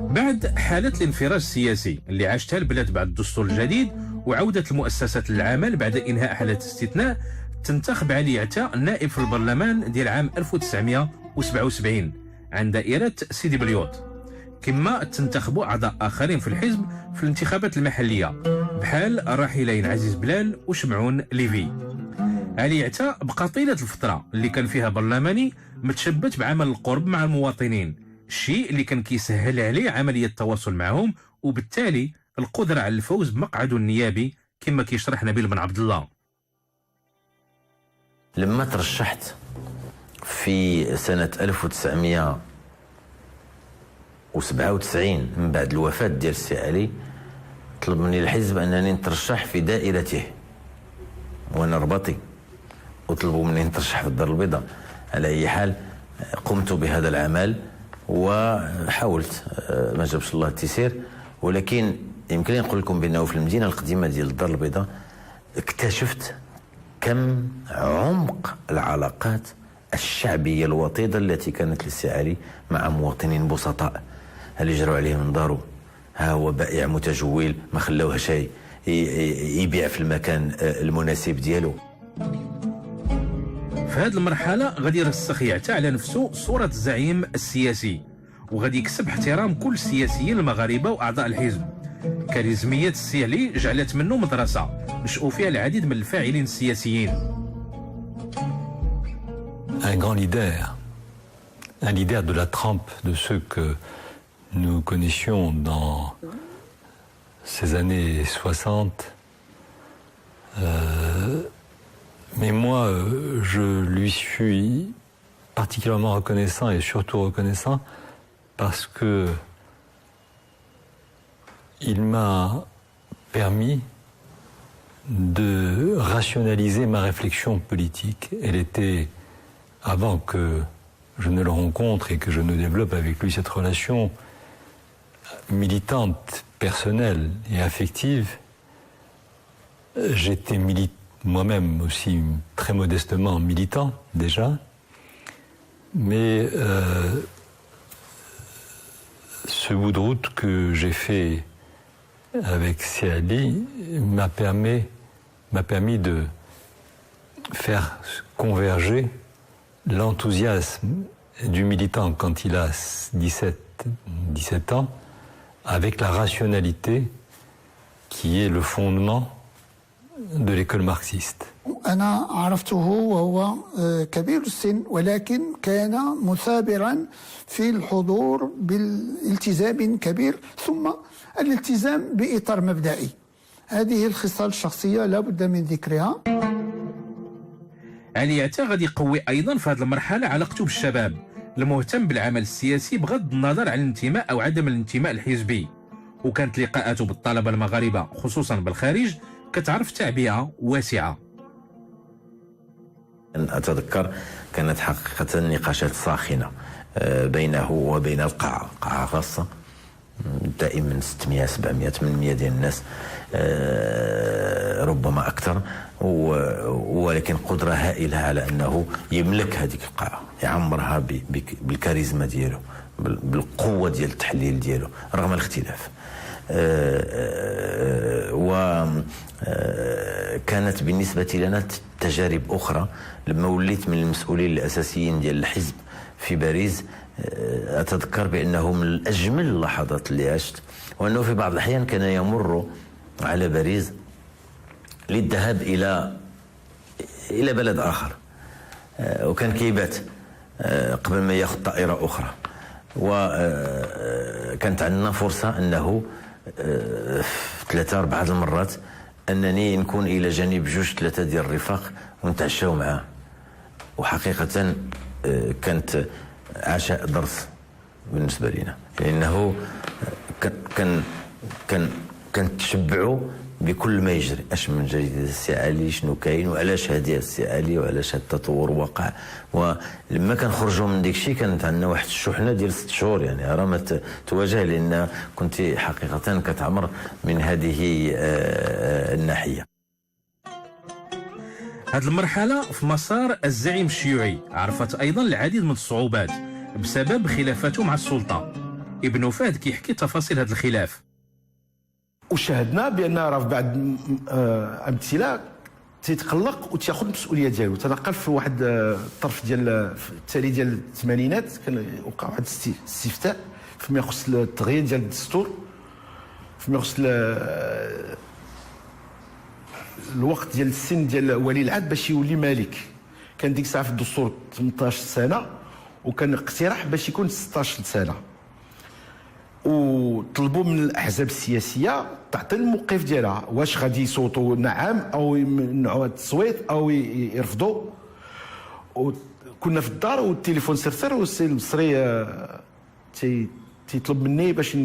بعد حالة الانفراج السياسي اللي عاشتها البلاد بعد الدستور الجديد وعودة المؤسسات للعمل بعد إنهاء حالة الاستثناء، تنتخب علي عتا نائب في البرلمان ديال عام 1977 عن دائرة سيدي بليوط، كما تنتخبوا أعضاء آخرين في الحزب في الانتخابات المحلية بحال الراحلين عزيز بلال وشمعون ليفي. علي عتا بقى طيلة الفترة اللي كان فيها برلماني متشبت بعمل القرب مع المواطنين، الشيء اللي كان كيسهل عليه عملية التواصل معهم وبالتالي القدرة على الفوز بمقعده النيابي كما كيشرح نبيل بن عبد الله. لما ترشحت في سنة 1997 من بعد الوفاة ديال السي علي، طلب مني الحزب أنني نترشح في دائرته وأنا رباطي، وطلبوا مني نترشح في الدار البيضاء. على أي حال قمت بهذا العمل وحاولت، ما جابش الله التيسير، ولكن يمكن نقول لكم بأنه في المدينة القديمة ديال الدار البيضاء اكتشفت كم عمق العلاقات الشعبية الوطيدة التي كانت للسي علي مع مواطنين بسطاء اللي جروا عليه من دارو. ها هو بائع متجول ما خلوه شيء، يبيع في المكان المناسب ديالو. في هذه المرحلة غادي يرسخ يعتى على نفسه صورة الزعيم السياسي، وغادي يكسب احترام كل السياسيين المغاربة وأعضاء الحزب. كاريزمية السي علي جعلت منه مدرسة نشأوا فيها العديد من الفاعلين السياسيين. Un grand leader, un leader de la trempe de ceux que nous connaissions dans ces années 60. Mais moi, je lui suis particulièrement reconnaissant et surtout reconnaissant parce que il m'a permis de rationaliser ma réflexion politique. Elle était, avant que je ne le rencontre et que je ne développe avec lui cette relation militante, personnelle et affective, j'étais moi-même aussi très modestement militant déjà, mais ce bout de route que j'ai fait avec Siali m'a permis de faire converger l'enthousiasme du militant quand il a 17 ans avec la rationalité qui est le fondement de l'école marxiste. أنا عرفته وهو كبير السن، ولكن كان مثابرا في الحضور بالالتزام كبير، ثم الالتزام بإطار مبدئي. هذه الخصال الشخصية لا بد من ذكرها. علي عتا غادي يقوي أيضا في هذه المرحلة علاقته بالشباب المهتم بالعمل السياسي بغض النظر عن الانتماء أو عدم الانتماء الحزبي، وكانت لقاءاته بالطلبة المغاربة خصوصا بالخارج كتعرف تعبئة واسعة. أتذكر كانت حقيقة نقاشات ساخنة بينه وبين القاعة، قاعة خاصة دائما 600 700 800 ديال الناس ربما أكثر، ولكن قدرة هائلة على أنه يملك هذه القاعة، يعمرها بالكاريزما ديالو، بالقوة ديال التحليل ديالو رغم الاختلاف. وكانت بالنسبة لنا تجارب أخرى لما وليت من المسؤولين الأساسيين ديال الحزب في باريس. أتذكر بأنه من أجمل اللحظات اللي عشت، وأنه في بعض الأحيان كان يمر على باريس للذهاب إلى بلد آخر، وكان كيبات قبل ما ياخذ طائرة أخرى، وكانت عندنا فرصة أنه 3 4 المرات أنني نكون إلى جانب 2 3 ديال الرفاق ونتعشاو معاه. وحقيقة كانت عشاء درس بالنسبة لنا، لأنه كان تشبعوا بكل ما يجري، اش من جديد السي علي، شنو كاين وعلاش هذه السي علي وعلاش هذا التطور وقع. ولما كنخرجوا من ديك الشيء كانت عندنا واحد الشحنه ديال 6 شهور، يعني راه ما تواجه، لان كنت حقيقه كتعمر من هذه الناحيه. هذه المرحلة في مسار الزعيم الشيوعي عرفت أيضا العديد من الصعوبات بسبب خلافاته مع السلطة. ابن فهد كيحكي تفاصيل هذا الخلاف. وشاهدنا بان راه بعد امثله تيتقلق وتاخذ المسؤوليه ديالو. تنقل في واحد الطرف ديال التالي ديال الثمانينات كان وقع واحد الاستفتاء فيما يخص التغيير ديال الدستور، فيما يخص الوقت ديال السن ديال ولي العهد باش يولي مالك. كان ديك الساعه في الدستور 18 سنه وكان اقتراح باش يكون 16 سنه، وطلبوا من الاحزاب السياسيه تعطي الموقف ديالها، واش غادي يصوتوا نعم او يمنعوا التصويت او يرفضوا. وكنا في الدار والتليفون سرسر والسي المصري تيطلب مني باش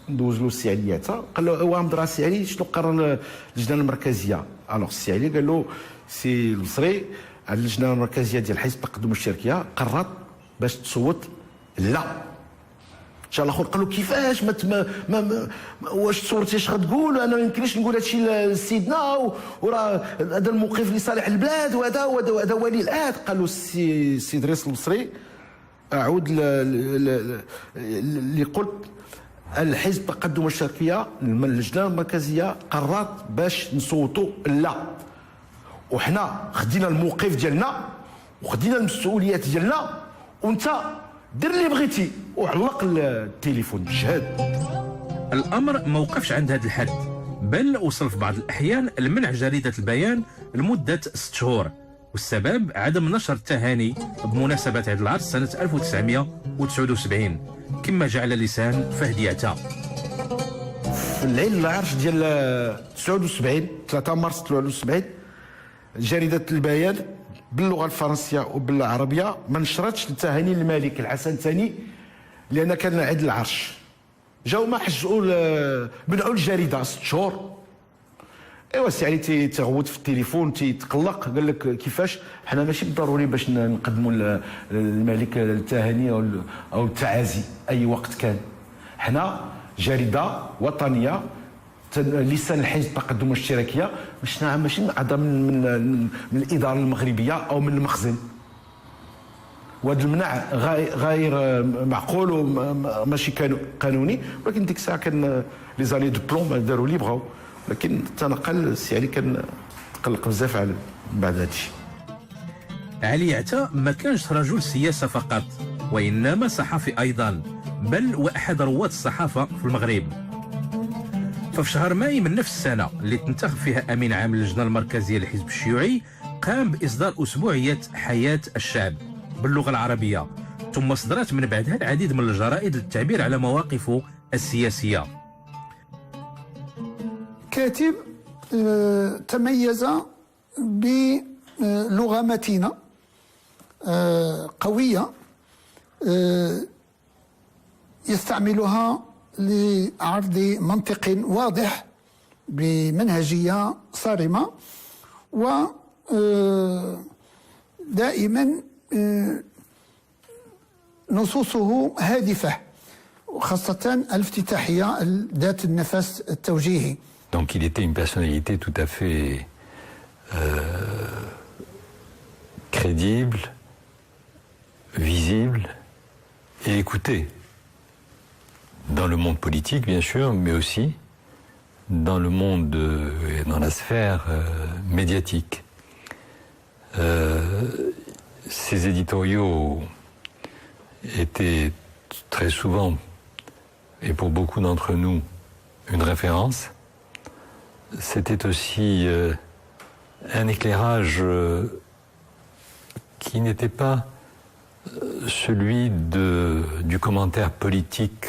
ندوز له السي علي عتا. قال له واه مدرا السي علي شنو قرر اللجنه المركزيه؟ الوغ السي علي قال له سي المصري اللجنه المركزيه ديال حزب التقدم الاشتراكيه قررت باش تصوت لا. جا الاخر قال له كيفاش واش تصورتي اش غتقول؟ انا ما يمكنليش نقول هادشي لسيدنا وراه هذا الموقف لصالح البلاد وهذا ولي العهد. قال له السي ادريس المصري اعود اللي قلت الحزب التقدم الشرقيه اللجنه المركزيه قررت باش نصوتوا لا، وحنا خدينا الموقف ديالنا وخدينا المسؤوليات ديالنا، وانت دير اللي بغيتي. وعلق التليفون شهاد. الأمر ما وقفش عند هذا الحد، بل وصل في بعض الأحيان لمنع جريدة البيان لمدة 6 شهور، والسبب عدم نشر التهاني بمناسبة عيد العرش سنة 1979 كما جعل لسان فهد يعتى. في العيد العرش ديال 79 3 مارس 79 جريدة البيان باللغه الفرنسيه وبالعربيه ما نشرتش التهاني للملك الحسن الثاني لان كان عيد العرش. جاو ما حجوا منعوا الجريده 6 شهور. ايوا السي علي تيغوت في التليفون تيتقلق، قال لك كيفاش حنا ماشي بالضروري باش نقدموا للملك التهاني او التعازي اي وقت كان، حنا جريده وطنيه لسان الحزب التقدم الاشتراكيه، ماشي اعضاء من الاداره المغربيه او من المخزن. وهذا المنع غير معقول وماشي قانوني، ولكن ديك الساعه كان لي زاني دو بلون داروا اللي بغاو، لكن تنقل السي علي كان تقلق بزاف على بعد هذا الشيء. علي عتا ما كانش رجل سياسه فقط، وانما صحفي ايضا، بل واحد رواد الصحافه في المغرب. ففي شهر ماي من نفس السنه اللي تنتخب فيها امين عام اللجنه المركزيه للحزب الشيوعي قام باصدار اسبوعيه حياه الشعب باللغه العربيه، ثم صدرت من بعدها العديد من الجرائد للتعبير على مواقفه السياسيه. كاتب تميز بلغه متينه قويه يستعملها لعرض منطق واضح بمنهجية صارمة، ودائما نصوصه هادفة، وخاصة الافتتاحية ذات النفس التوجيهي. Donc il était une personnalité tout à fait crédible, visible et écoutée. Dans le monde politique, bien sûr, mais aussi dans le monde et dans la sphère médiatique. Ces éditoriaux étaient très souvent, et pour beaucoup d'entre nous, une référence. C'était aussi un éclairage qui n'était pas celui du commentaire politique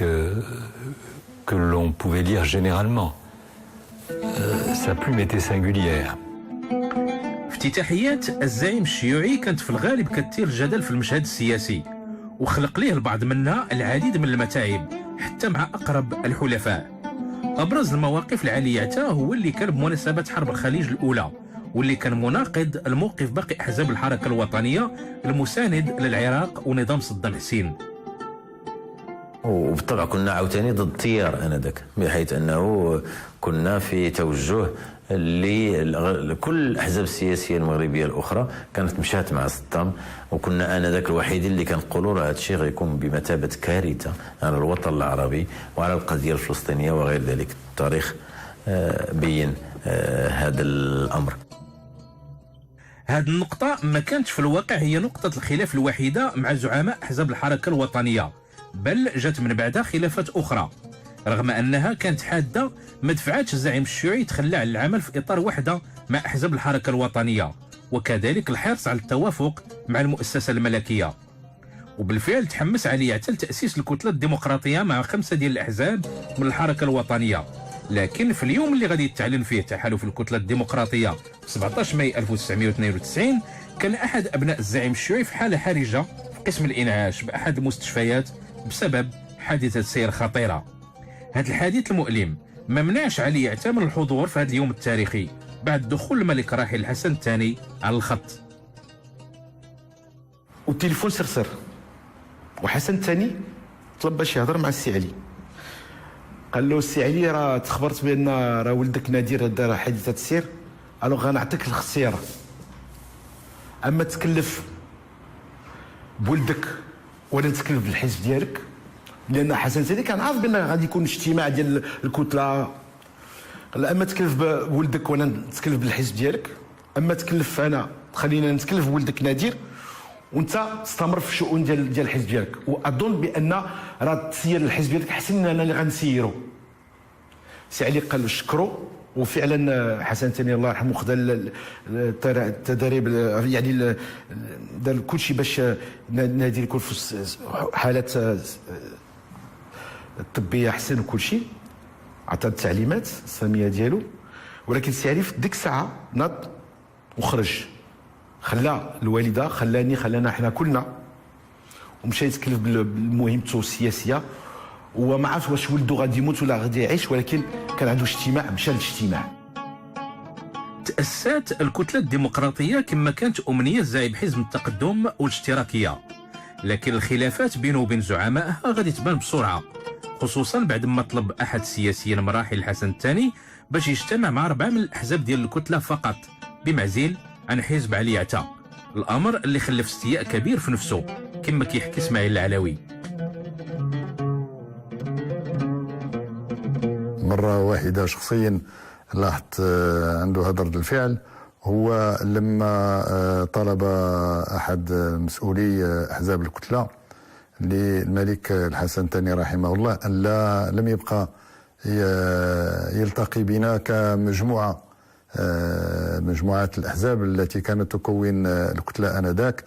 que l'on pouvait lire généralement. Sa plume était singulière. افتتاحيات الزعيم الشيوعي كانت في الغالب كثير الجدل في المشهد السياسي، وخلق ليه البعض منها العديد من المتاعب حتى مع أقرب الحلفاء. أبرز المواقف لعلي يعتا هو اللي كان بمناسبة حرب الخليج الأولى، واللي كان مناقض الموقف باقي أحزاب الحركة الوطنية المساند للعراق ونظام صدام حسين. وبالطبع كنا عاوتاني ضد التيار انذاك، بحيث انه كنا في توجه اللي كل الاحزاب السياسيه المغربيه الاخرى كانت مشات مع صدام، وكنا انذاك الوحيدين اللي كنقولوا راه هذا الشيء غيكون بمثابه كارثه على الوطن العربي وعلى القضيه الفلسطينيه وغير ذلك. التاريخ بين هذا الامر. هذه النقطة ما كانتش في الواقع هي نقطة الخلاف الوحيدة مع زعماء أحزاب الحركة الوطنية، بل جات من بعدها خلافات أخرى. رغم أنها كانت حادة ما دفعتش الزعيم الشيوعي يتخلى عن العمل في إطار وحدة مع أحزاب الحركة الوطنية، وكذلك الحرص على التوافق مع المؤسسة الملكية. وبالفعل تحمس علي عتا لتأسيس الكتلة الديمقراطية مع 5 ديال الأحزاب من الحركة الوطنية. لكن في اليوم اللي غادي يتعلن فيه تحالف الكتلة الديمقراطية 17 ماي 1992 كان أحد أبناء الزعيم الشيوعي في حالة حرجة في قسم الإنعاش بأحد المستشفيات بسبب حادثة سير خطيرة. هذا الحادث المؤلم ما منعش علي عتا من الحضور في هذا اليوم التاريخي بعد دخول الملك الراحل الحسن الثاني على الخط. والتليفون سرسر، وحسن الثاني طلب باش يهضر مع السي علي. قال له السي علي راه تخبرت بان راه ولدك نادر دار حادثه السير، الوغ غنعطيك الاختيار، اما تكلف بولدك ولا تكلف بالحزب ديالك، لان حسن الثاني كان عارف بان غادي يكون اجتماع ديال الكتله. قال اما تكلف بولدك ولا تكلف بالحزب ديالك، اما تكلف انا خلينا نتكلف بولدك نادر وانت تستمر في الشؤون ديال الحزب ديالك. واظن بان راه تسير الحزب ديالك احسن من انا اللي غنسيرو. سي علي قال له شكرو، وفعلا حسن الثاني الله يرحمه خدا التدريب، يعني دار كل شيء باش نادر يكون في حالات الطبيه احسن وكل شيء، عطى التعليمات الساميه ديالو. ولكن سي علي في ديك الساعه ناض وخرج، خلى الوالده خلانا حنا كلنا، ومشى يتكلف بمهمته السياسيه. وما عرفش واش ولده غادي يموت ولا غادي يعيش، ولكن كان عنده اجتماع، مشى للاجتماع. تأسست الكتلة الديمقراطية كما كانت أمنية زعيم حزب التقدم والاشتراكية، لكن الخلافات بينه وبين زعمائها غادي تبان بسرعة، خصوصا بعد ما طلب أحد السياسيين مراحل الحسن الثاني باش يجتمع مع 4 من الأحزاب ديال الكتلة فقط بمعزل عن حزب علي عتا، الأمر اللي خلف استياء كبير في نفسه كما كيحكي اسماعيل العلوي. مرة واحدة شخصيا لاحظت عنده هذا رد الفعل، هو لما طلب أحد مسؤولي أحزاب الكتلة للملك الحسن الثاني رحمه الله أن لم يبقى يلتقي بنا كمجموعة مجموعات الأحزاب التي كانت تكون الكتلة آنذاك،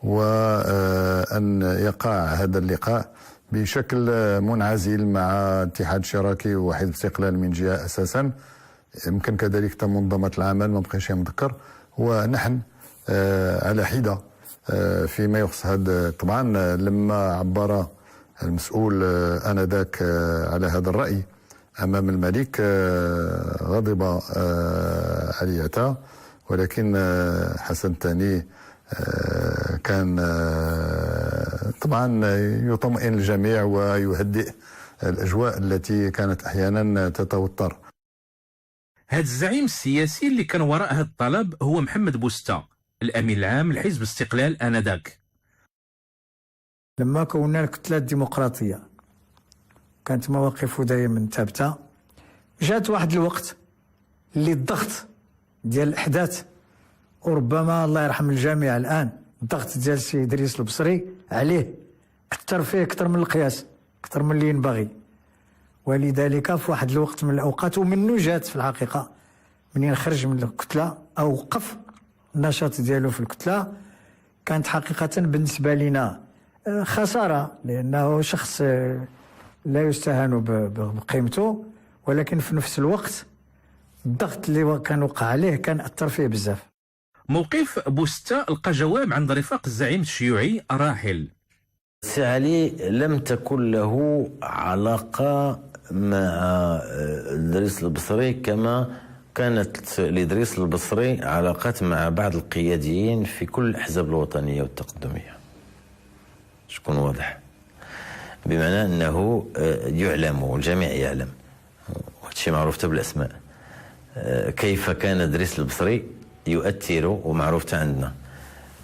وأن يقع هذا اللقاء بشكل منعزل مع اتحاد اشتراكي وحزب استقلال من جهة أساسا، يمكن كذلك منظمة العمل ما بقيش مذكر، ونحن على حدة فيما يخص هذا. طبعا لما عبر المسؤول آنذاك على هذا الرأي أمام الملك غضب علي عتا، ولكن حسن الثاني كان طبعا يطمئن الجميع ويهدئ الأجواء التي كانت أحيانا تتوتر. هذا الزعيم السياسي اللي كان وراء هذا الطلب هو محمد بوستا، الأمين العام لحزب الاستقلال آنذاك. لما كونا الكتلة الديمقراطية كانت مواقفه دائما ثابتة. جات واحد الوقت اللي الضغط ديال الأحداث، وربما الله يرحم الجميع الآن، الضغط ديال السي إدريس البصري عليه كثر فيه أكثر من القياس، أكثر من اللي ينبغي. ولذلك في واحد الوقت من الأوقات، ومنه جات في الحقيقة منين خرج من الكتلة أو وقف النشاط ديالو في الكتلة، كانت حقيقة بالنسبة لنا خسارة، لأنه شخص لا يستهان بقيمته، ولكن في نفس الوقت الضغط اللي كان وقع عليه كان أثر فيه بزاف. موقف بوستا لقى جواب عند رفاق الزعيم الشيوعي الراحل. سي علي لم تكن له علاقة مع إدريس البصري كما كانت لإدريس البصري علاقات مع بعض القياديين في كل الأحزاب الوطنية والتقدمية. شكون واضح، بمعنى أنه يعلم والجميع يعلم، وهذا الشيء معروف بالأسماء، كيف كان إدريس البصري يؤثر، ومعروف عندنا،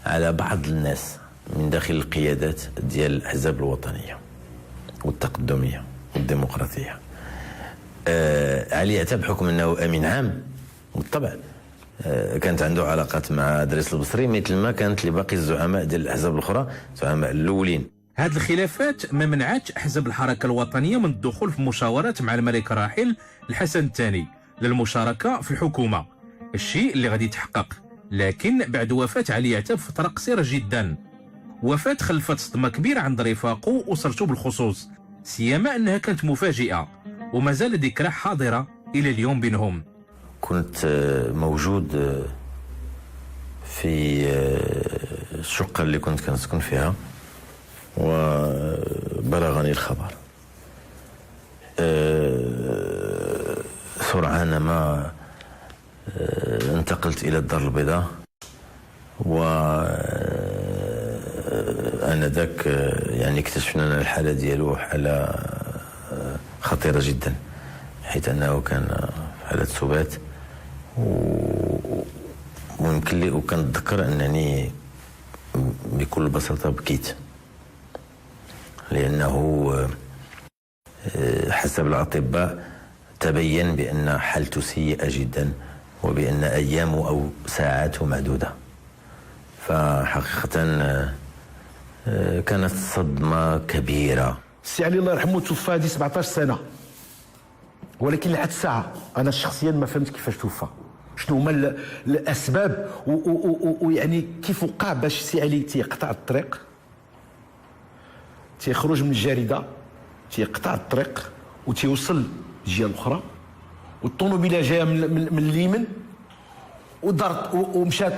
على بعض الناس من داخل القيادات ديال الأحزاب الوطنية والتقدمية والديمقراطية. علي عتاب بحكم أنه أمين عام بالطبع كانت عنده علاقات مع إدريس البصري مثل ما كانت لباقي الزعماء ديال الأحزاب الأخرى، الزعماء الأولين. هاد الخلافات ما منعتش أحزاب الحركة الوطنية من الدخول في مشاورات مع الملك الراحل الحسن الثاني للمشاركة في الحكومة، الشيء اللي غادي يتحقق لكن بعد وفاة علي عتاب فترة قصيرة جدا. وفاة خلفت صدمة كبيرة عند رفاقه وأسرته بالخصوص، سيما أنها كانت مفاجئة وما زال ذكرى حاضرة إلى اليوم بينهم. كنت موجود في الشقة اللي كنت كنسكن فيها، وبلغني الخبر سرعان ما انتقلت إلى الدار البيضاء، وآنذاك يعني اكتشفنا أن الحالة ديالو حالة خطيرة جدا، حيث أنه كان في حالة سبات، ويمكن لي وكنتذكر أنني بكل بساطة بكيت، لأنه حسب الأطباء تبين بأن حالته سيئة جدا، وبأن أيامه أو ساعاته معدودة. فحقيقة كانت صدمة كبيرة. السي علي الله يرحمه توفى هذه 17 سنة، ولكن لحد الساعة أنا شخصيا ما فهمت كيفاش توفى، شنو هما الأسباب، ويعني كيف وقع باش السي علي تيقطع الطريق، تيخرج من الجريدة، تيقطع الطريق وتيوصل الجهة الأخرى، والطوموبيلة جاية من اليمين ودارت ومشات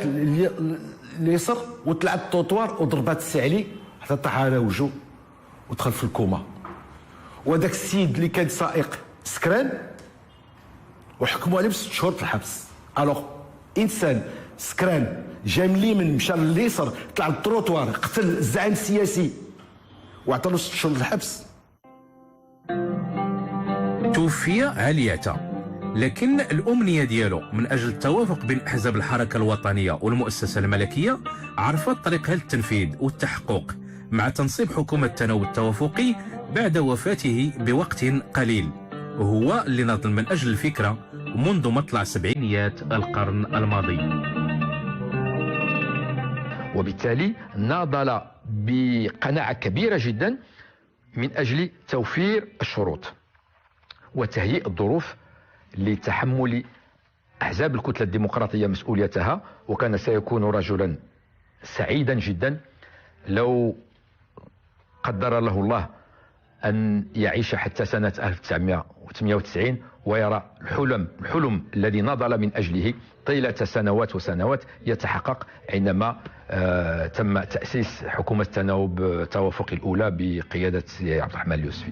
اليسار وطلعت الطوطوار وضربات السي علي حتى طاح على وجهه ودخل في الكوما. وهذاك السيد اللي كان سائق سكران وحكموا عليه ب6 شهور في الحبس. الوغ انسان سكران جاي من اليمين مشى لليسار طلع للطروطوار قتل الزعيم السياسي وعطى له 6 شهور الحبس. توفي علي عتاب، لكن الأمنية ديالو من أجل التوافق بين أحزاب الحركة الوطنية والمؤسسة الملكية عرفت طريقها للتنفيذ والتحقق مع تنصيب حكومة التناوب التوافقي بعد وفاته بوقت قليل، وهو اللي نضل من أجل الفكرة منذ مطلع سبعينيات القرن الماضي. وبالتالي ناضل بقناعة كبيرة جدا من أجل توفير الشروط وتهيئ الظروف لتحمل أحزاب الكتلة الديمقراطية مسؤوليتها. وكان سيكون رجلا سعيدا جدا لو قدر له الله أن يعيش حتى سنة 1998 ويرى الحلم الذي نضل من أجله طيلة سنوات وسنوات يتحقق عندما تم تأسيس حكومة التناوب التوافقي الأولى بقيادة عبد الرحمن اليوسفي.